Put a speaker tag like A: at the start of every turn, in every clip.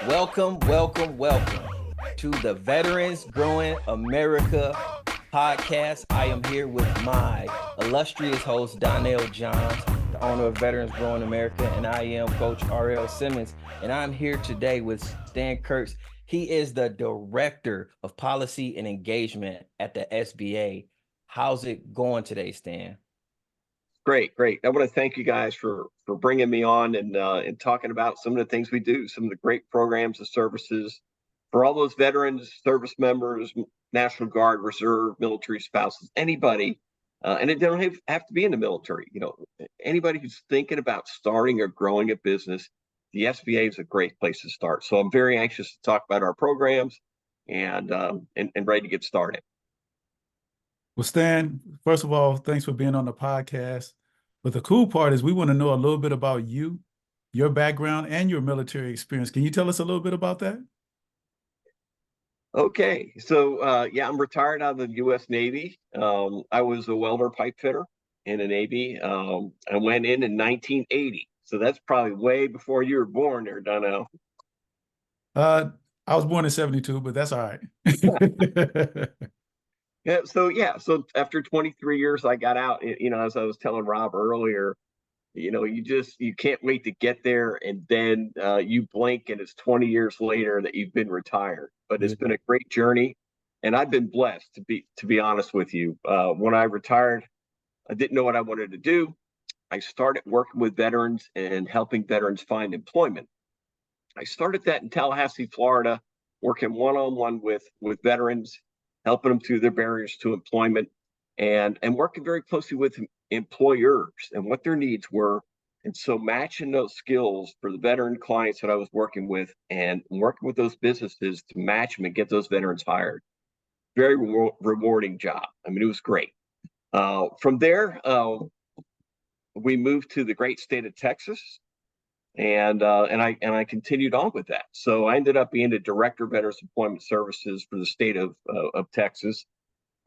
A: Welcome to the Veterans Growing America podcast. I am here with my illustrious host, Donnell Johns, the owner of Veterans Growing America, and I am Coach R.L. Simmons, and I'm here today with Stan Kurtz. He is the Director of Policy and Engagement at the SBA. How's it going today, Stan?
B: Great. I want to thank you guys for bringing me on and talking about some of the things we do, some of the great programs and services for all those veterans, service members, National Guard, Reserve, military spouses, anybody, and it don't have to be in the military. Anybody who's thinking about starting or growing a business, the SBA is a great place to start. So I'm very anxious to talk about our programs and ready to get started.
C: Well, Stan, first of all, thanks for being on the podcast. But the cool part is we want to know a little bit about you, your background, and your military experience. Can you tell us a little bit about that?
B: Okay, so I'm retired out of the U.S. Navy. I was a welder pipe fitter in the Navy. I went in 1980, so that's probably way before you were born there, Donnell.
C: I was born in 72, but that's all right.
B: So after 23 years, I got out. As I was telling Rob earlier, you can't wait to get there, and then you blink, and it's 20 years later that you've been retired. But it's been a great journey, and I've been blessed to be honest with you. When I retired, I didn't know what I wanted to do. I started working with veterans and helping veterans find employment. I started that in Tallahassee, Florida, working one-on-one with veterans, helping them through their barriers to employment, and working very closely with employers and what their needs were. And so matching those skills for the veteran clients that I was working with and working with those businesses to match them and get those veterans hired. Very rewarding job. I mean, it was great. From there, we moved to the great state of Texas, and I continued on with that. So I ended up being the Director of Veterans Employment Services for the state of Texas.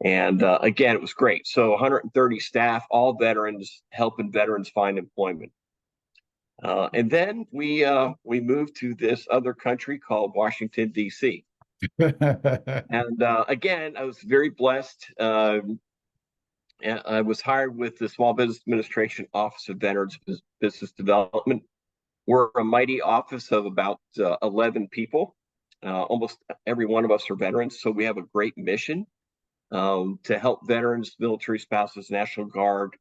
B: And again, it was great. So 130 staff, all veterans, helping veterans find employment. And then we moved to this other country called Washington, D.C. And again, I was very blessed. I was hired with the Small Business Administration Office of Veterans Business Development. We're a mighty office of about 11 people. Almost every one of us are veterans, so we have a great mission to help veterans, military spouses, National Guard,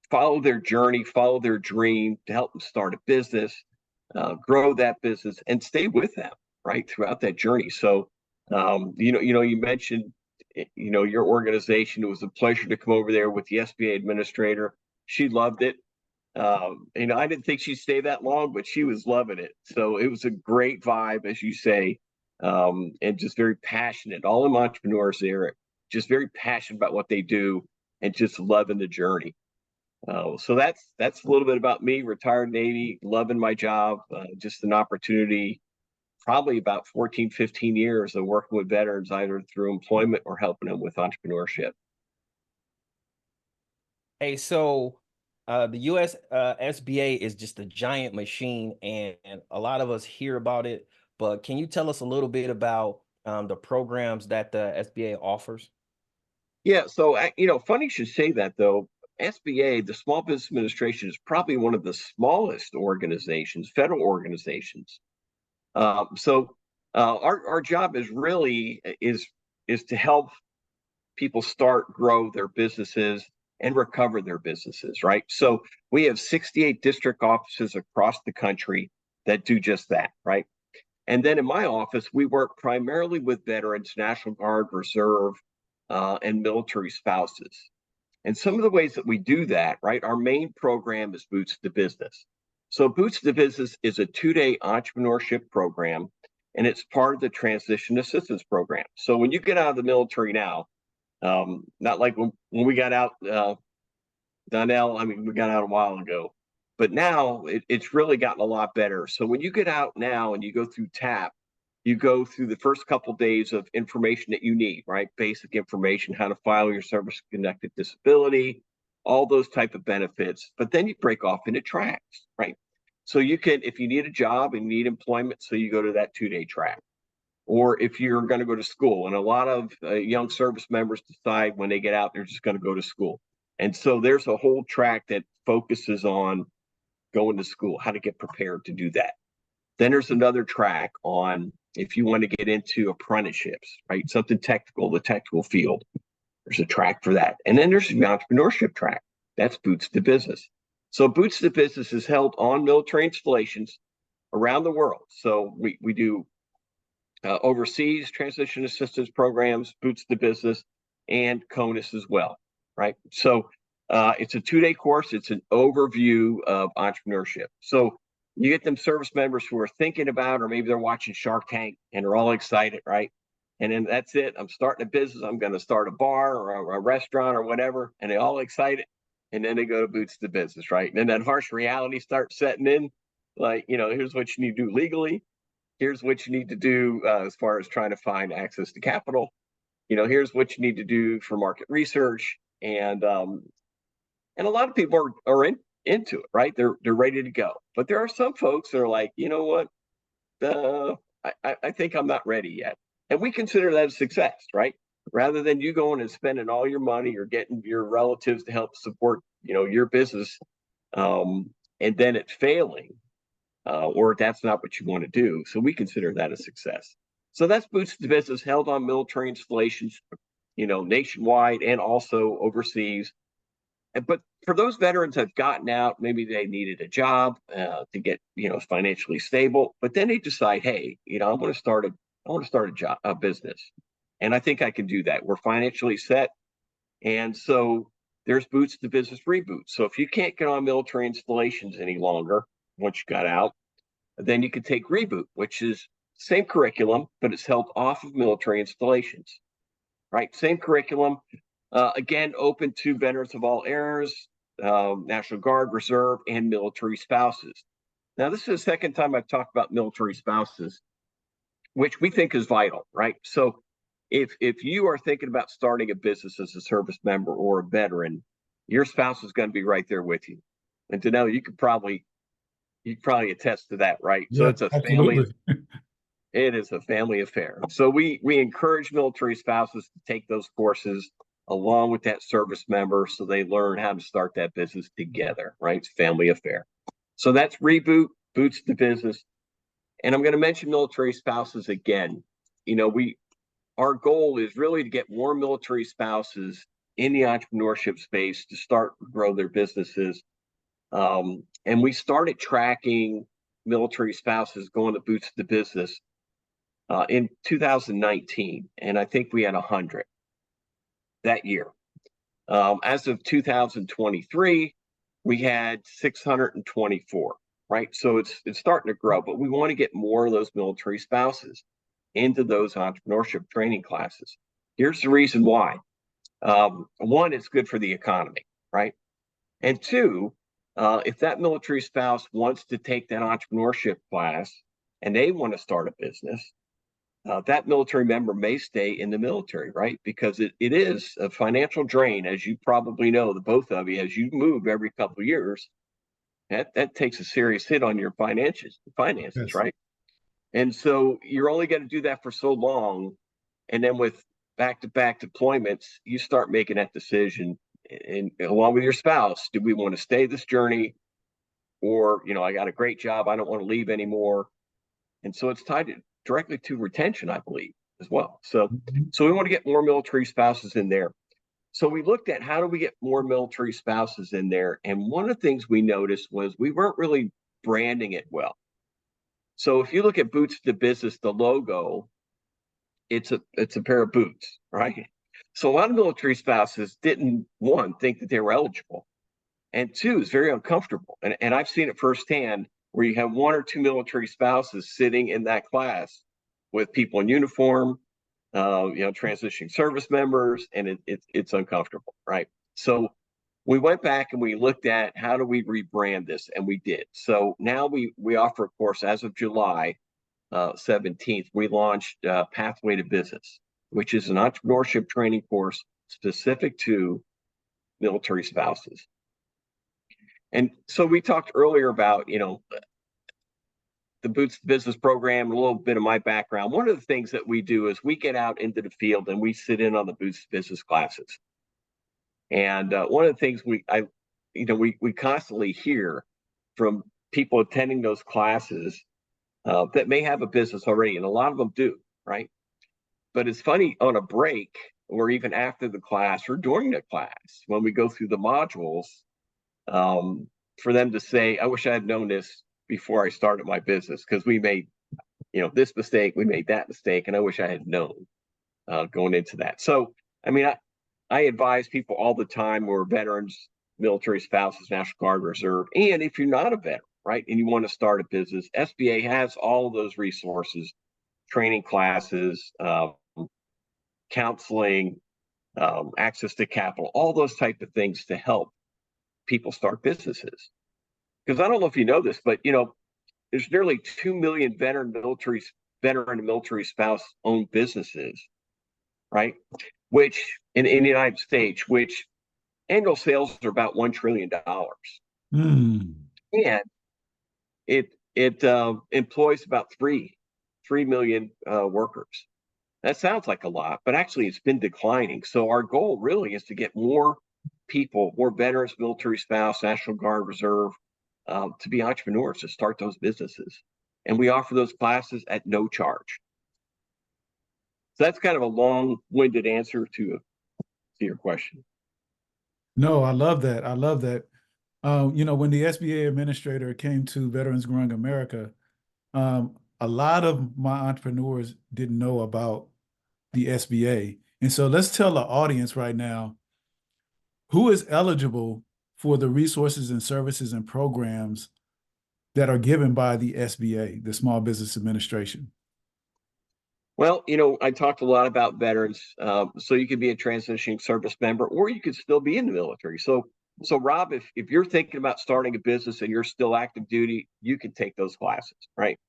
B: follow their journey, follow their dream, to help them start a business, grow that business, and stay with them right throughout that journey. So, you mentioned, your organization. It was a pleasure to come over there with the SBA administrator. She loved it. I didn't think she'd stay that long, but she was loving it. So it was a great vibe, as you say, and just very passionate. All of entrepreneurs there, just very passionate about what they do and just loving the journey. So that's a little bit about me. Retired Navy, loving my job. Just an opportunity. Probably about 14, 15 years of working with veterans, either through employment or helping them with entrepreneurship.
A: Hey, so the U.S. SBA is just a giant machine, and a lot of us hear about it. But can you tell us a little bit about the programs that the SBA offers?
B: Yeah, so funny you should say that, though. SBA, the Small Business Administration, is probably one of the smallest organizations, federal organizations. So our job is to help people start, grow their businesses, and recover their businesses, right? So we have 68 district offices across the country that do just that, right? And then in my office, we work primarily with veterans, National Guard, Reserve, and military spouses. And some of the ways that we do that, right? Our main program is Boots to Business. So Boots to Business is a 2-day entrepreneurship program, and it's part of the Transition Assistance Program. So when you get out of the military now, not like when we got out, Donnell, I mean, we got out a while ago, but now it's really gotten a lot better. So when you get out now and you go through TAP, you go through the first couple of days of information that you need, right? Basic information, how to file your service-connected disability, all those type of benefits. But then you break off into tracks, right? So you can, if you need a job and need employment, so you go to that 2-day track. Or if you're going to go to school, and a lot of young service members decide when they get out, they're just going to go to school. And so there's a whole track that focuses on going to school, how to get prepared to do that. Then there's another track on if you want to get into apprenticeships, right? Something technical, the technical field. There's a track for that. And then there's the entrepreneurship track. That's Boots to Business. So Boots to Business is held on military installations around the world. So we do overseas transition assistance programs, Boots to Business, and CONUS as well, right? So it's a 2-day course. It's an overview of entrepreneurship. So you get them service members who are thinking about, or maybe they're watching Shark Tank and they're all excited, right? And then that's it. I'm starting a business. I'm going to start a bar or a restaurant or whatever. And they're all excited. And then they go to Boots to Business, right? And then that harsh reality starts setting in. Like, here's what you need to do legally. Here's what you need to do as far as trying to find access to capital. Here's what you need to do for market research. And a lot of people are into it, right? They're ready to go. But there are some folks that are like, you know what? I think I'm not ready yet. And we consider that a success, right? Rather than you going and spending all your money or getting your relatives to help support, your business, and then it failing, or that's not what you want to do. So we consider that a success. So that's Boots to Business, held on military installations, nationwide and also overseas. But for those veterans that have gotten out, maybe they needed a job to get, financially stable, but then they decide, hey, I want to start a business, and I think I can do that. We're financially set, and so there's Boots to Business Reboot. So if you can't get on military installations any longer once you got out, then you can take Reboot, which is same curriculum, but it's held off of military installations, right? Same curriculum. Again, open to veterans of all eras, National Guard, Reserve, and military spouses. Now, this is the second time I've talked about military spouses, which we think is vital, right? So if you are thinking about starting a business as a service member or a veteran, your spouse is going to be right there with you. And Donnell, you could probably attest to that, right?
C: Yeah,
B: so it's a
C: absolutely.
B: family. It is a family affair. So we encourage military spouses to take those courses along with that service member, so they learn how to start that business together, right? It's a family affair. So that's Reboot, Boots to Business. And I'm going to mention military spouses again. Our goal is really to get more military spouses in the entrepreneurship space to start to grow their businesses. And we started tracking military spouses going to Boots to Business in 2019, and I think we had 100 that year. As of 2023, we had 624, right? So it's starting to grow, but we want to get more of those military spouses into those entrepreneurship training classes. Here's the reason why. One, it's good for the economy, right? And two, if that military spouse wants to take that entrepreneurship class and they want to start a business, that military member may stay in the military, right? Because it is a financial drain, as you probably know, the both of you, as you move every couple of years, that takes a serious hit on your finances,
C: Yes.
B: right? And so you're only going to do that for so long. And then with back-to-back deployments, you start making that decision, and along with your spouse, do we want to stay this journey? Or, I got a great job, I don't want to leave anymore. And so it's tied directly to retention, I believe, as well. So we want to get more military spouses in there. So we looked at how do we get more military spouses in there. And one of the things we noticed was we weren't really branding it well. So if you look at Boots to Business, the logo, it's a pair of boots, right? So a lot of military spouses didn't, one, think that they were eligible, and two, it's very uncomfortable. And I've seen it firsthand, where you have one or two military spouses sitting in that class with people in uniform, transitioning service members, and it's uncomfortable, right? So we went back and we looked at how do we rebrand this, and we did. So now we offer a course as of July 17th. We launched Pathway to Business, which is an entrepreneurship training course specific to military spouses. And so we talked earlier about, the Boots Business program, a little bit of my background, one of the things that we do is we get out into the field and we sit in on the Boots Business classes. And one of the things we constantly hear from people attending those classes that may have a business already, and a lot of them do, right? But it's funny, on a break or even after the class or during the class, when we go through the modules, for them to say, I wish I had known this before I started my business, because we made, this mistake, we made that mistake, and I wish I had known going into that. So, I mean, I advise people all the time who are veterans, military spouses, National Guard, Reserve, and if you're not a veteran, right, and you want to start a business, SBA has all of those resources, training classes, counseling, access to capital, all those type of things to help people start businesses. Because I don't know if you know this, but there's nearly 2 million veteran and military spouse owned businesses, right? Which in the United States, which annual sales are about $1 trillion.
C: Mm.
B: And it employs about 3 million workers. That sounds like a lot, but actually it's been declining. So our goal really is to get more people, more veterans, military spouse, National Guard, Reserve, to be entrepreneurs, to start those businesses. And we offer those classes at no charge. So that's kind of a long-winded answer to your question.
C: No, I love that. I love that. When the SBA administrator came to Veterans Growing America, a lot of my entrepreneurs didn't know about the SBA. And so let's tell the audience right now, who is eligible for the resources and services and programs that are given by the SBA, the Small Business Administration?
B: Well, I talked a lot about veterans. So you could be a transitioning service member, or you could still be in the military. So Rob, if you're thinking about starting a business and you're still active duty, you can take those classes, right?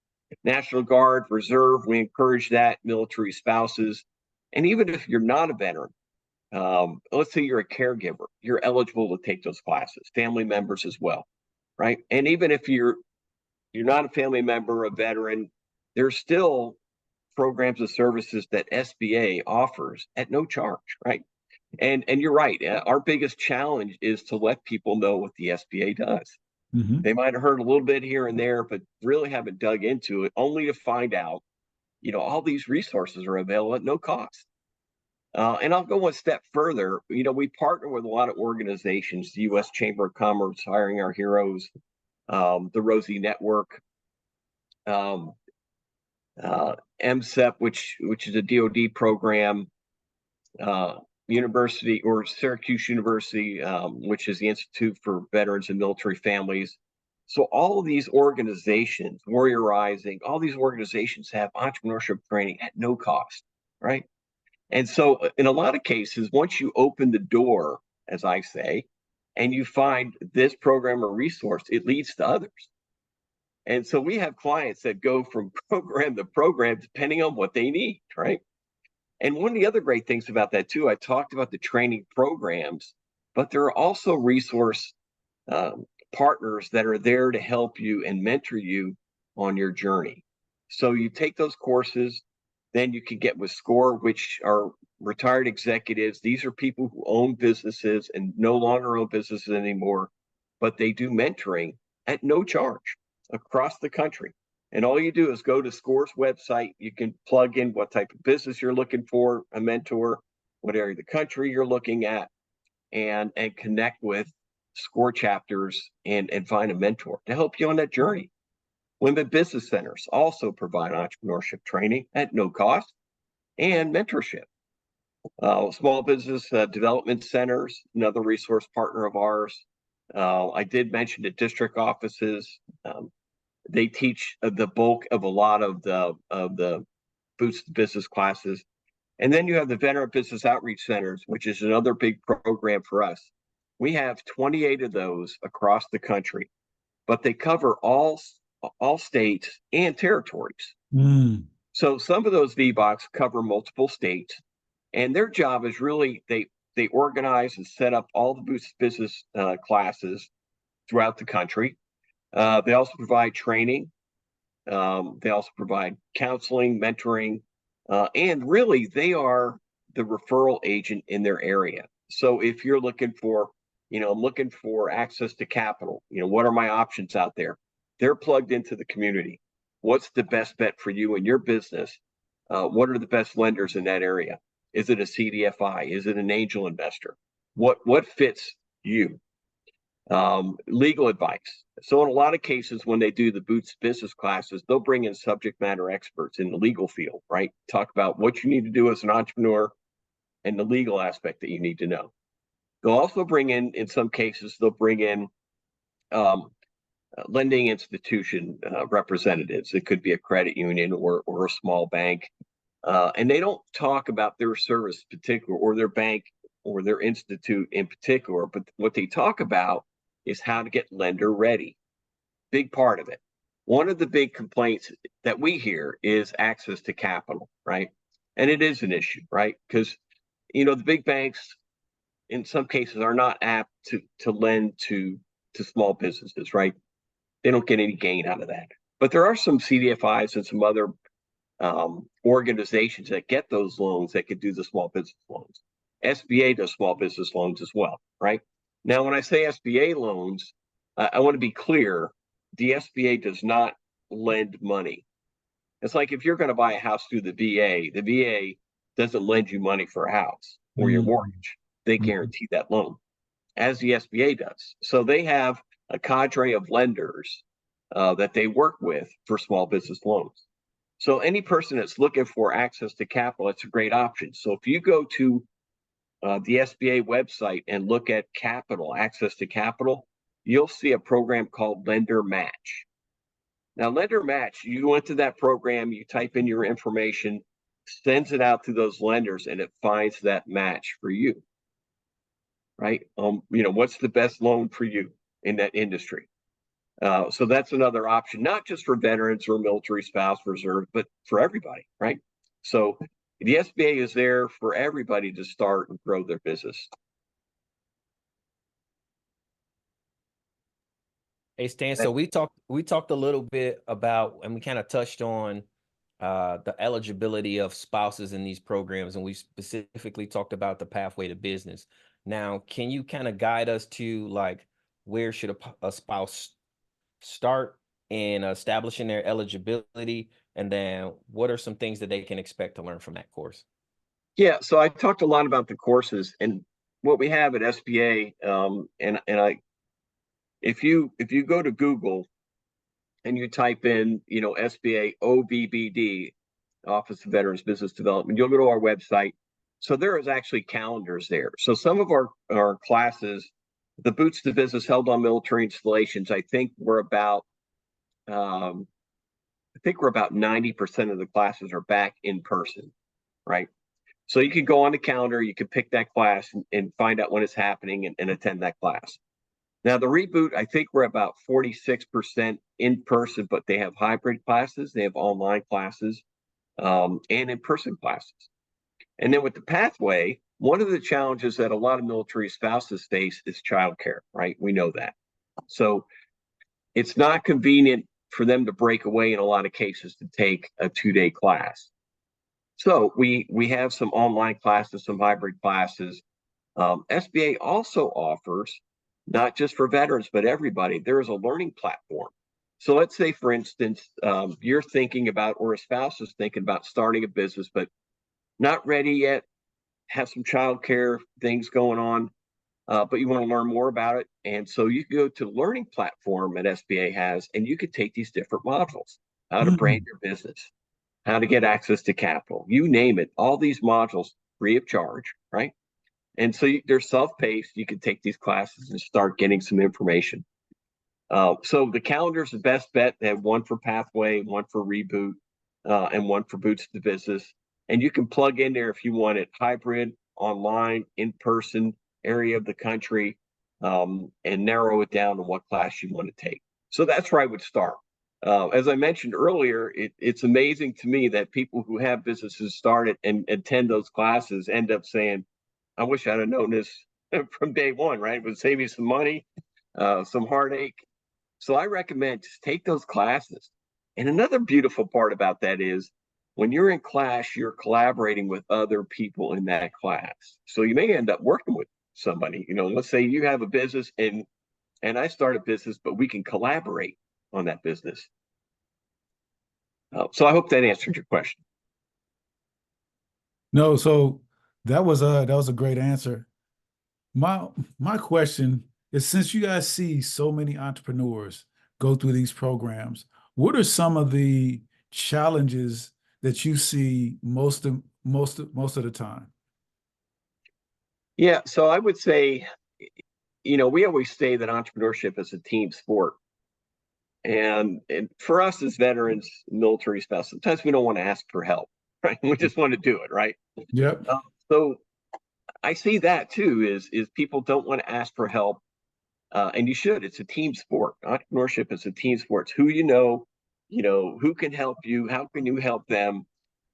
B: National Guard, Reserve, we encourage that, military spouses. And even if you're not a veteran, let's say you're a caregiver, you're eligible to take those classes, family members as well, right? And even if you're not a family member, a veteran, there's still programs and services that SBA offers at no charge, right? And you're right. Our biggest challenge is to let people know what the SBA does. Mm-hmm. They might have heard a little bit here and there, but really haven't dug into it, only to find out, all these resources are available at no cost. And I'll go one step further. We partner with a lot of organizations, the U.S. Chamber of Commerce, Hiring Our Heroes, the Rosie Network, MSEP, which is a DoD program, University or Syracuse University, which is the Institute for Veterans and Military Families. So all of these organizations, Warrior Rising, all these organizations have entrepreneurship training at no cost, right? And so in a lot of cases, once you open the door, as I say, and you find this program or resource, it leads to others. And so we have clients that go from program to program depending on what they need, right? And one of the other great things about that too, I talked about the training programs, but there are also resource partners that are there to help you and mentor you on your journey. So you take those courses, then you can get with SCORE, which are retired executives. These are people who own businesses and no longer own businesses anymore, but they do mentoring at no charge across the country. And all you do is go to SCORE's website. You can plug in what type of business you're looking for, a mentor, what area of the country you're looking at, and connect with SCORE chapters and find a mentor to help you on that journey. Women business centers also provide entrepreneurship training at no cost and mentorship. Small business development centers, another resource partner of ours. I did mention the district offices. They teach the bulk of a lot of the Boots to Business classes. And then you have the Veteran Business Outreach Centers, which is another big program for us. We have 28 of those across the country, but they cover all states and territories. Mm. So some of those VBOCs cover multiple states, and their job is really they organize and set up all the Boots to Business classes throughout the country. They also provide training. They also provide counseling, mentoring, and really they are the referral agent in their area. So if you're looking for, I'm looking for access to capital, what are my options out there? They're plugged into the community. What's the best bet for you and your business? What are the best lenders in that area? Is it a CDFI? Is it an angel investor? What fits you? Legal advice. So in a lot of cases, when they do the Boots business classes, they'll bring in subject matter experts in the legal field, right? Talk about what you need to do as an entrepreneur and the legal aspect that you need to know. They'll also bring in some cases, they'll bring in lending institution representatives. It could be a credit union or a small bank. And they don't talk about their service in particular or their bank or their institute in particular, but what they talk about is how to get lender ready. Big part of it. One of the big complaints that we hear is access to capital, right? And it is an issue, right? Because, the big banks in some cases are not apt to lend to small businesses, right? They don't get any gain out of that. But there are some CDFIs and some other organizations that get those loans that could do the small business loans. SBA does small business loans as well, right? Now, when I say SBA loans, I want to be clear, the SBA does not lend money. It's like if you're going to buy a house through the VA doesn't lend you money for a house or your mortgage. They guarantee that loan, as the SBA does. So they have a cadre of lenders that they work with for small business loans. So any person that's looking for access to capital, it's a great option. So if you go to the SBA website and look at capital, access to capital, you'll see a program called Lender Match. Now, Lender Match, you go into that program, you type in your information, sends it out to those lenders, and it finds that match for you, right? What's the best loan for you in that industry? So that's another option, not just for veterans or military spouse reserve, but for everybody, right? So the SBA is there for everybody to start and grow their business.
A: Hey Stan, so we talked a little bit about, and we kind of touched on the eligibility of spouses in these programs, and we specifically talked about the pathway to business. Now, can you kind of guide us to like where should a spouse start in establishing their eligibility, and then what are some things that they can expect to learn from that course?
B: Yeah, so I talked a lot about the courses and what we have at SBA, if you go to Google and you type in, SBA OVBD, Office of Veterans Business Development, you'll go to our website. So there is actually calendars there. So some of our classes, the Boots to Business held on military installations, I think we're about 90% of the classes are back in person, right? So you can go on the calendar, you can pick that class and find out when it's happening and attend that class. Now the reboot, I think we're about 46% in person, but they have hybrid classes, they have online classes, and in-person classes. And then with the pathway, one of the challenges that a lot of military spouses face is childcare, right? We know that. So it's not convenient for them to break away in a lot of cases to take a 2-day class. So we have some online classes, some hybrid classes. SBA also offers, not just for veterans, but everybody, there is a learning platform. So let's say, for instance, you're thinking about, or a spouse is thinking about starting a business, but not ready yet, have some childcare things going on, but you want to learn more about it. And so you can go to the learning platform that SBA has, and you could take these different modules, how to brand your business, how to get access to capital, you name it, all these modules free of charge, right? And so they're self-paced. You can take these classes and start getting some information. So the calendar is the best bet. They have one for Pathway, one for Reboot, and one for Boots to Business. And you can plug in there if you want it hybrid, online, in-person, area of the country, and narrow it down to what class you want to take. So that's where I would start. As I mentioned earlier, it's amazing to me that people who have businesses started and attend those classes end up saying, I wish I'd have known this from day one, right? It would save me some money, some heartache. So I recommend just take those classes. And another beautiful part about that is when you're in class, you're collaborating with other people in that class. So you may end up working with somebody. Let's say you have a business and I start a business, but we can collaborate on that business. So I hope that answered your question.
C: No, so that was a great answer. My question is, since you guys see so many entrepreneurs go through these programs, what are some of the challenges that you see most of the time?
B: Yeah, so I would say, we always say that entrepreneurship is a team sport. And for us as veterans, military spouse, sometimes we don't want to ask for help, right? We just want to do it, right?
C: Yep.
B: So I see that too, is people don't want to ask for help. And you should. It's a team sport. Entrepreneurship is a team sport. It's who who can help you, how can you help them,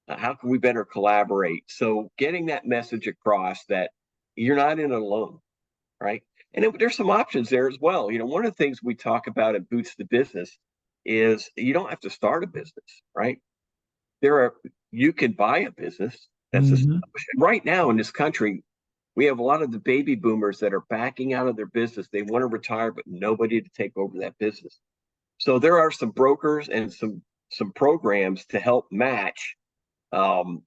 B: how can we better collaborate? So getting that message across that you're not in it alone, right? And there's some options there as well. One of the things we talk about at Boots to Business is you don't have to start a business, right? You can buy a business that's established. And right now in this country, we have a lot of the baby boomers that are backing out of their business. They want to retire, but nobody to take over that business. So there are some brokers and some programs to help match those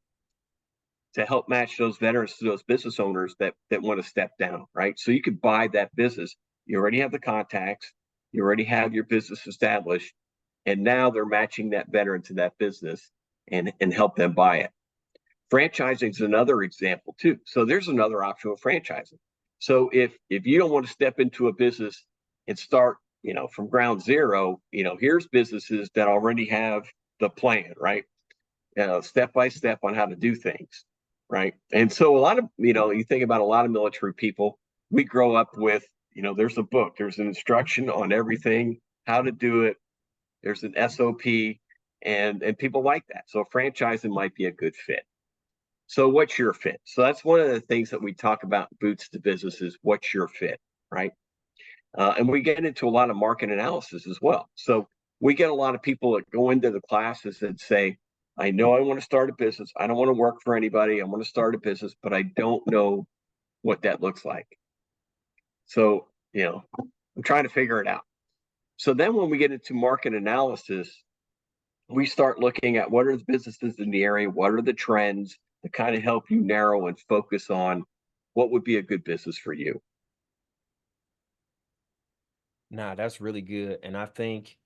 B: veterans to those business owners that want to step down, right? So you could buy that business. You already have the contacts, you already have your business established, and now they're matching that veteran to that business and help them buy it. Franchising is another example too. So there's another option with franchising. So if you don't want to step into a business and start, from ground zero, here's businesses that already have the plan, right? Step by step on how to do things, right? And so a lot of, you think about a lot of military people, we grow up with, there's a book, there's an instruction on everything, how to do it. There's an SOP, and people like that. So franchising might be a good fit. So what's your fit? So that's one of the things that we talk about in Boots to Business is what's your fit, right? And we get into a lot of market analysis as well. So we get a lot of people that go into the classes and say, I know I want to start a business. I don't want to work for anybody. I want to start a business, but I don't know what that looks like. So, I'm trying to figure it out. So then when we get into market analysis, we start looking at what are the businesses in the area, what are the trends to kind of help you narrow and focus on what would be a good business for you.
A: Nah, that's really good. And I think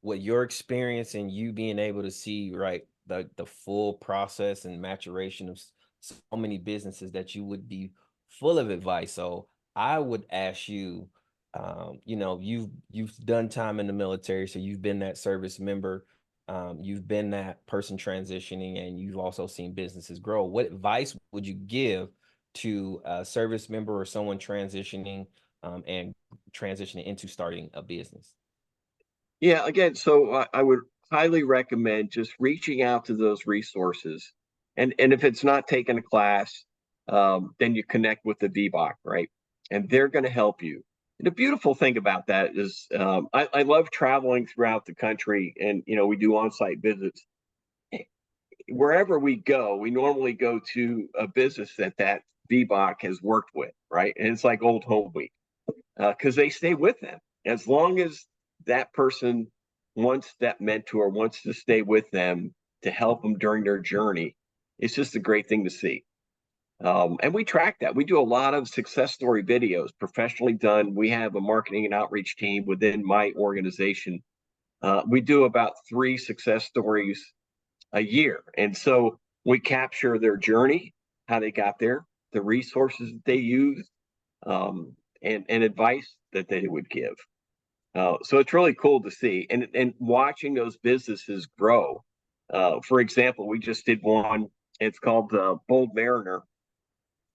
A: with your experience and you being able to see, right, the full process and maturation of so many businesses, that you would be full of advice. So I would ask you, you've done time in the military, so you've been that service member, you've been that person transitioning, and you've also seen businesses grow. What advice would you give to a service member or someone transitioning and transitioning into starting a business?
B: Yeah, again, so I would highly recommend just reaching out to those resources. And if it's not taking a class, then you connect with the VBOC, right? And they're going to help you. And the beautiful thing about that is I love traveling throughout the country, and, we do on-site visits. Wherever we go, we normally go to a business that VBOC has worked with, right? And it's like old home week because they stay with them. As long as that person wants, that mentor wants to stay with them to help them during their journey, it's just a great thing to see. And we track that. We do a lot of success story videos, professionally done. We have a marketing and outreach team within my organization. We do about 3 success stories a year. And so we capture their journey, how they got there, the resources that they use, and advice that they would give. So it's really cool to see and watching those businesses grow. For example, we just did one. It's called Bold Mariner.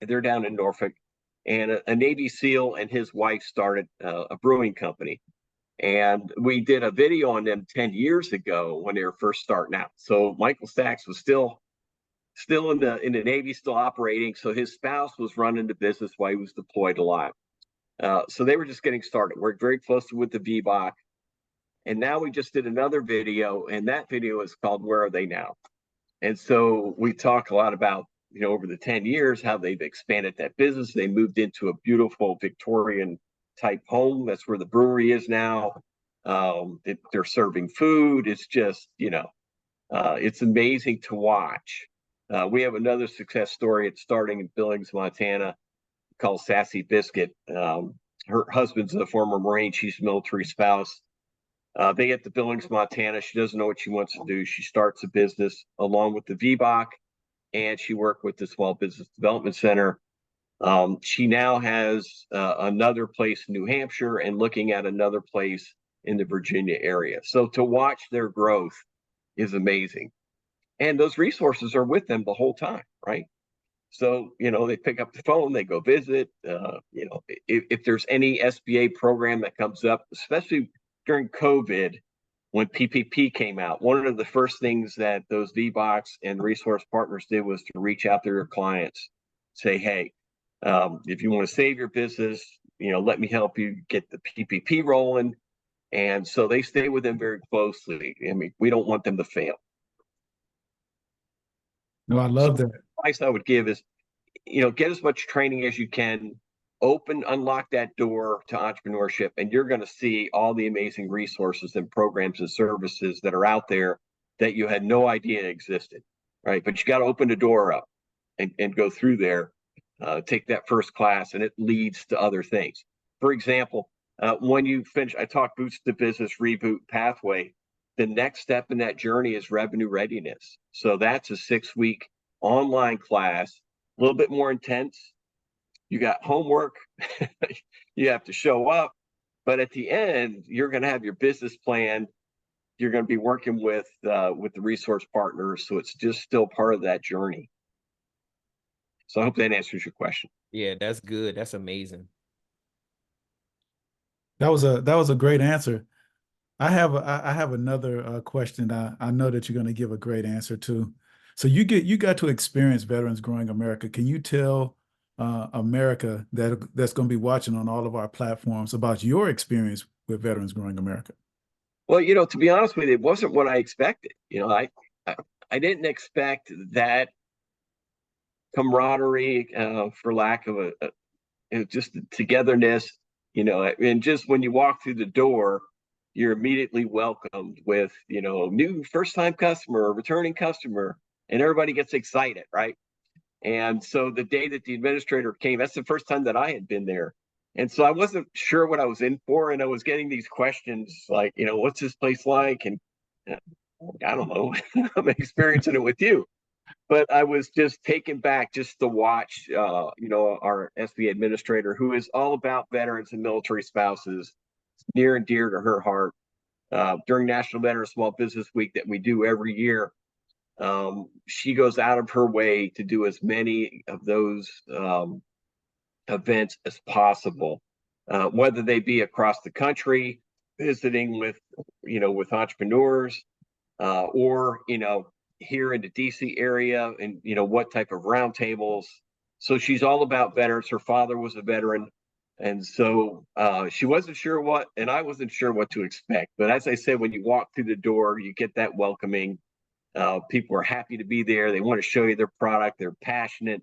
B: They're down in Norfolk, and a Navy SEAL and his wife started a brewing company. And we did a video on them 10 years ago when they were first starting out. So Michael Sachs was still in the Navy, still operating. So his spouse was running the business while he was deployed a lot. So they were just getting started. Worked very closely with the VBOC, And now we just did another video, and that video is called Where Are They Now? And so we talk a lot about, over the 10 years, how they've expanded that business. They moved into a beautiful Victorian type home. That's where the brewery is now. They're serving food. It's just, it's amazing to watch. We have another success story. It's starting in Billings, Montana, called Sassy Biscuit. Her husband's a former Marine. She's a military spouse. They get to Billings, Montana. She doesn't know what she wants to do. She starts a business along with the VBOC, and she worked with the Small Business Development Center. She now has another place in New Hampshire and looking at another place in the Virginia area. So to watch their growth is amazing. And those resources are with them the whole time, right? So, they pick up the phone, they go visit. If there's any SBA program that comes up, especially during COVID, when PPP came out, one of the first things that those VBOCs and resource partners did was to reach out to their clients, say, hey, if you want to save your business, let me help you get the PPP rolling. And so they stay with them very closely. I mean, we don't want them to fail.
C: No, I love that.
B: Advice I would give is, get as much training as you can. Unlock that door to entrepreneurship, and you're going to see all the amazing resources and programs and services that are out there that you had no idea existed, right? But you got to open the door up and go through there, take that first class, and it leads to other things. For example, when you finish, I talk Boots to Business Reboot Pathway. The next step in that journey is revenue readiness. So that's a 6-week online class, a little bit more intense. You got homework, you have to show up, but at the end, you're going to have your business plan. You're going to be working with the resource partners, so it's just still part of that journey. So I hope that answers your question.
A: Yeah, that's good. That's amazing.
C: That was a great answer. I have another question. I know that you're going to give a great answer to. So you got to experience Veterans Growing America. Can you tell America that's going to be watching on all of our platforms about your experience with Veterans Growing America?
B: Well, to be honest with you, it wasn't what I expected. I didn't expect that camaraderie, for lack of just the togetherness, and just when you walk through the door, you're immediately welcomed with, new first-time customer, returning customer, and everybody gets excited, right? And so the day that the administrator came, that's the first time that I had been there. And so I wasn't sure what I was in for. And I was getting these questions like, what's this place like? And I don't know, I'm experiencing it with you. But I was just taken back just to watch, our SBA administrator, who is all about veterans and military spouses, near and dear to her heart. During National Veteran Small Business Week that we do every year, she goes out of her way to do as many of those events as possible, whether they be across the country, visiting with entrepreneurs, or here in the DC area, and what type of roundtables. So she's all about veterans. Her father was a veteran, and so she wasn't sure what, and I wasn't sure what to expect. But as I said, when you walk through the door, you get that welcoming. People are happy to be there. They want to show you their product. They're passionate.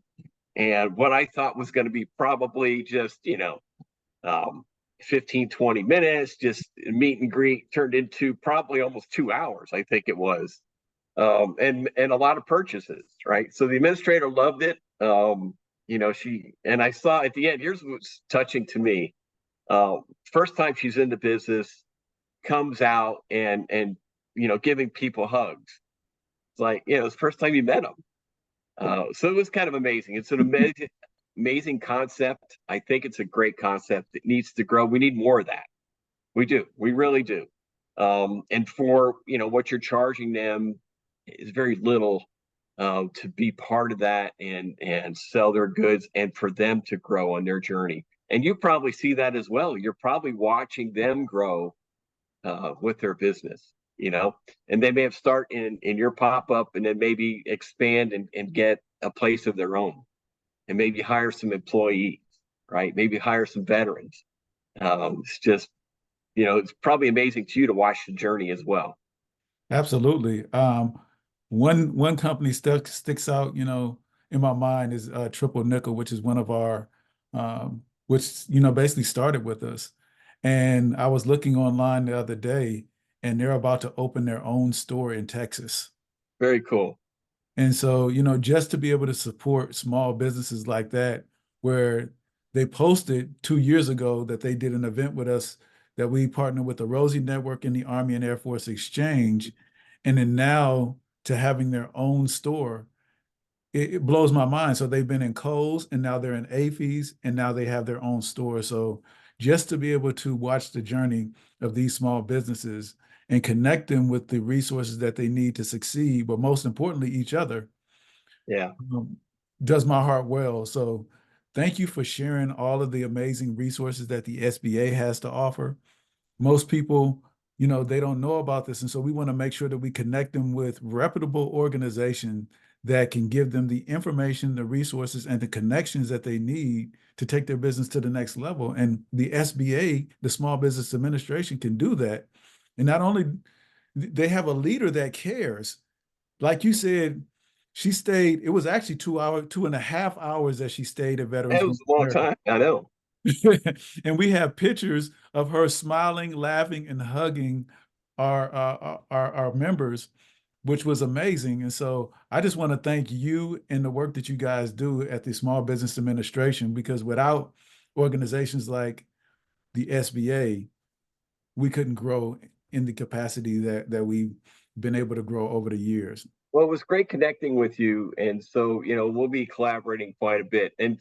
B: And what I thought was going to be probably just, 15, 20 minutes, just meet and greet, turned into probably almost 2 hours, I think it was. And a lot of purchases, right? So the administrator loved it. And I saw at the end, here's what's touching to me. First time she's in the business, comes out and giving people hugs. It's like, it's the first time you met them. So it was kind of amazing. It's an amazing concept. I think it's a great concept. It needs to grow. We need more of that. We do. We really do. And for, what you're charging them is very little to be part of that and sell their goods and for them to grow on their journey. And you probably see that as well. You're probably watching them grow with their business. And they may have start in your pop-up and then maybe expand and get a place of their own and maybe hire some employees, right? Maybe hire some veterans. It's just it's probably amazing to you to watch the journey as well.
C: Absolutely. One company sticks out, in my mind is Triple Nickel, which is one of our, which basically started with us. And I was looking online the other day, and they're about to open their own store in Texas.
B: Very cool.
C: And so, just to be able to support small businesses like that, where they posted 2 years ago that they did an event with us, that we partnered with the Rosie Network and the Army and Air Force Exchange. And then now to having their own store, it blows my mind. So they've been in Kohl's, and now they're in AFES, and now they have their own store. So just to be able to watch the journey of these small businesses and connect them with the resources that they need to succeed, but most importantly, each other,
B: Yeah.
C: does my heart well. So thank you for sharing all of the amazing resources that the SBA has to offer. Most people, they don't know about this. And so we want to make sure that we connect them with reputable organizations that can give them the information, the resources, and the connections that they need to take their business to the next level. And the SBA, the Small Business Administration, can do that. And not only they have a leader that cares, like you said, she stayed, it was actually 2.5 hours that she stayed at Veterans
B: That was a long time. I know.
C: And we have pictures of her smiling, laughing, and hugging our members, which was amazing. And so I just want to thank you and the work that you guys do at the Small Business Administration, because without organizations like the SBA, we couldn't grow in the capacity that we've been able to grow over the years.
B: Well, it was great connecting with you. And so, we'll be collaborating quite a bit. And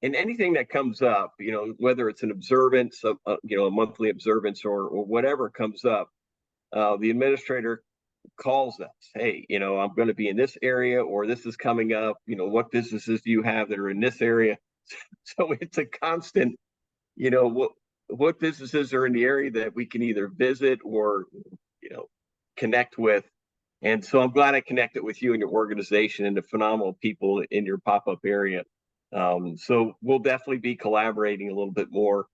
B: anything that comes up, whether it's an observance, a monthly observance or whatever comes up, the administrator calls us. Hey, I'm going to be in this area, or this is coming up. What businesses do you have that are in this area? So it's a constant, what businesses are in the area that we can either visit or, connect with. And so I'm glad I connected with you and your organization and the phenomenal people in your pop-up area. So we'll definitely be collaborating a little bit more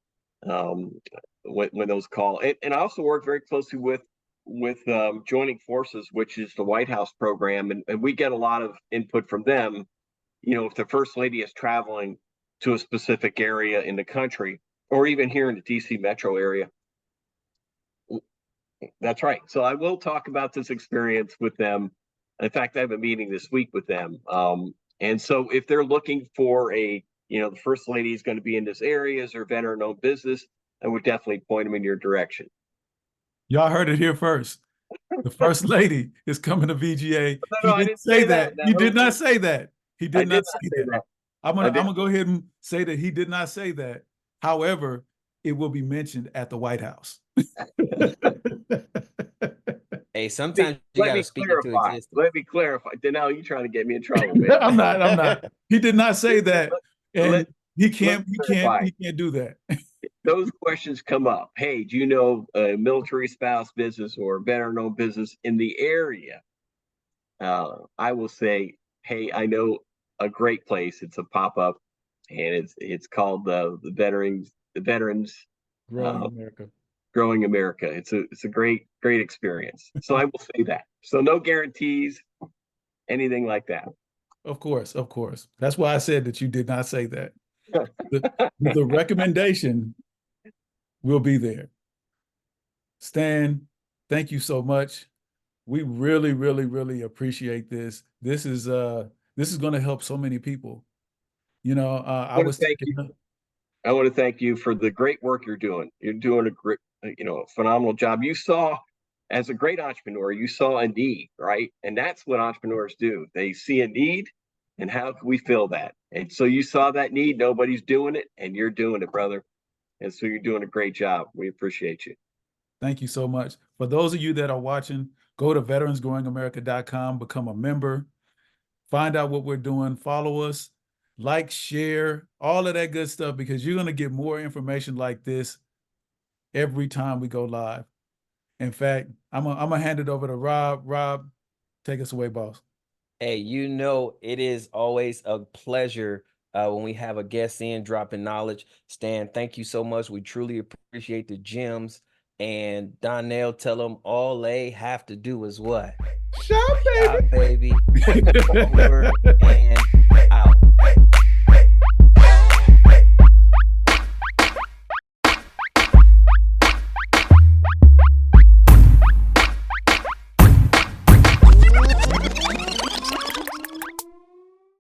B: when those call. And I also work very closely with Joining Forces, which is the White House program, and we get a lot of input from them. If the First Lady is traveling to a specific area in the country, or even here in the DC metro area. That's right. So I will talk about this experience with them. In fact, I have a meeting this week with them. And so if they're looking for the First Lady is going to be in this area, or veteran-owned business, I would definitely point them in your direction.
C: Y'all heard it here first. The First Lady is coming to VGA.
B: No,
C: He didn't say that.
B: No.
C: He did not say that. He did not say that. I'm gonna go ahead and say that he did not say that. However, it will be mentioned at the White House.
A: Hey, sometimes you gotta speak into existence.
B: Let me clarify. Donnell, you trying to get me in trouble?
C: I'm not. He did not say that, and he can't do that.
B: Those questions come up. Hey, do you know a military spouse business or veteran-owned business in the area? I will say, hey, I know a great place. It's a pop-up, and it's called the Veterans
C: Growing America.
B: Growing America. It's a great experience. So I will say that. So no guarantees, anything like that.
C: Of course. That's why I said that you did not say that. The recommendation will be there. Stan, thank you so much. We really, really, really appreciate this. This is going to help so many people. I
B: want to thank you for the great work you're doing. You're doing a great, a phenomenal job. You saw, as a great entrepreneur, you saw a need, right? And that's what entrepreneurs do. They see a need, and how can we fill that? And so you saw that need. Nobody's doing it, and you're doing it, brother. And so you're doing a great job. We appreciate you.
C: Thank you so much. For those of you that are watching, go to veteransgrowingamerica.com, become a member, find out what we're doing, follow us, like, share, all of that good stuff, because you're going to get more information like this every time we go live. In fact, I'm gonna hand it over to Rob. Rob, take us away, boss.
A: Hey, it is always a pleasure when we have a guest in dropping knowledge. Stan, thank you so much. We truly appreciate the gems. And Donnell, tell them all they have to do is what?
C: Shop, baby.
A: Shop, baby. Over and